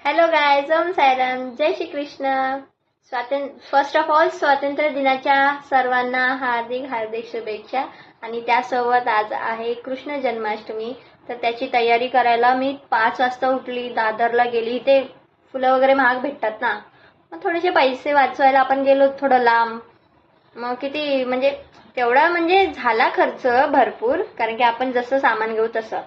Hello guys, Om Sairam, जय Shri Krishna. First of all स्वातंत्र्य दिनाच्या सर्वांना हार्दिक हार्दिक शुभेच्छा. आणि त्यासोबत आज आहे कृष्ण जन्माष्टमी, तर त्याची तयारी करायला मी 5 वाजता उठली, दादरला गेली. ते फुलं वगैरे महाग भेटतात ना, मग थोडेसे पैसे वाचवायला आपण गेलो थोडं लांब. मग किती म्हणजे तेवढा म्हणजे झाला खर्च भरपूर, कारण की आपण जसं सामान घेऊ तसं.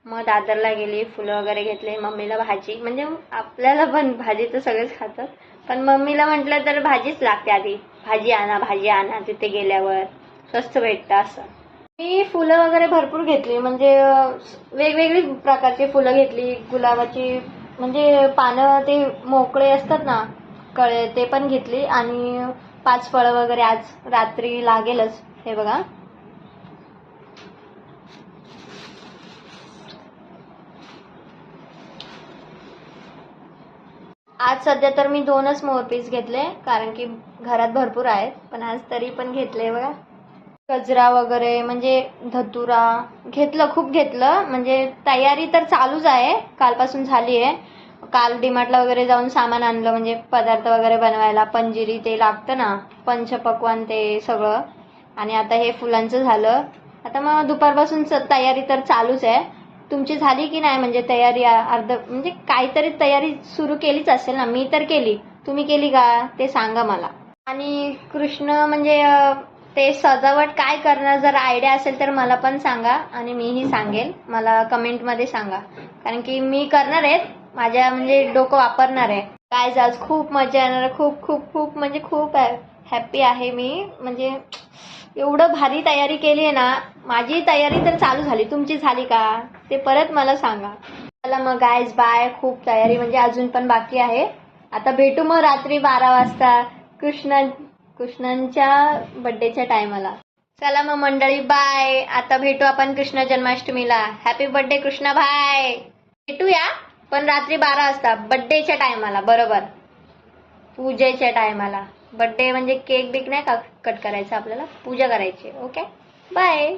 मग दादरला गेली, फुलं वगैरे घेतले, मम्मीला भाजी, म्हणजे आपल्याला पण भाजी तर सगळेच खातात, पण मम्मीला म्हटलं तर भाजीच लागते. आधी भाजी आणा तिथे गेल्यावर स्वस्त भेटतं असं. मी फुलं वगैरे भरपूर घेतली, म्हणजे वेगवेगळी प्रकारची फुलं घेतली. गुलाबाची म्हणजे पानं ते मोकळे असतात ना, कळे, ते पण घेतली. आणि 5 फळं वगैरे आज रात्री लागेलच. हे बघा, आज सध्या तर मी 2च मोरपीस घेतले, कारण की घरात भरपूर आहेत, पण आज तरी पण घेतले. बघा, गजरा वगैरे म्हणजे धतुरा घेतलं, खूप घेतलं. म्हणजे तयारी तर चालूच आहे, कालपासून झाली आहे. काल डीमार्टला वगैरे जाऊन सामान आणलं, म्हणजे पदार्थ वगैरे बनवायला, पंजिरी ते लागतं ना, पंचपक्वान ते सगळं. आणि आता हे फुलांचं झालं. आता मग दुपारपासून तयारी तर चालूच आहे. तुमची झाली की नाही, म्हणजे तयारी अर्ध म्हणजे काहीतरी तयारी सुरू केलीच असेल ना? मी तर केली, तुम्ही केली का ते सांगा मला. आणि कृष्ण म्हणजे ते सजावट काय करणार, जर आयडिया असेल तर मला पण सांगा, आणि मीही सांगेल. मला कमेंटमध्ये सांगा, कारण की मी करणार आहे, माझ्या म्हणजे डोकं वापरणार आहे. काय आज खूप मजा येणार, खूप खूप खूप म्हणजे खूप हॅप्पी आहे मी. म्हणजे एवढं भारी तयारी केली आहे ना. माझी तयारी तर चालू झाली, तुमची झाली का ते परत मला सांगा. चला मग गायज, बाय. खूप तयारी म्हणजे अजून पण बाकी आहे. आता भेटू मग रात्री 12 वाजता कृष्णांच्या बर्थडेच्या टायमाला. चला मग मंडळी, बाय. आता भेटू आपण कृष्ण जन्माष्टमीला. हॅपी बर्थडे कृष्णा भाई. भेटूया, पण रात्री 12 वाजता बर्थडेच्या टायमाला, बरोबर पूजेच्या टायमाला. बर्थडे म्हणजे केक बिक नाही का कट करायचा, आपल्याला पूजा करायची. Okay, bye.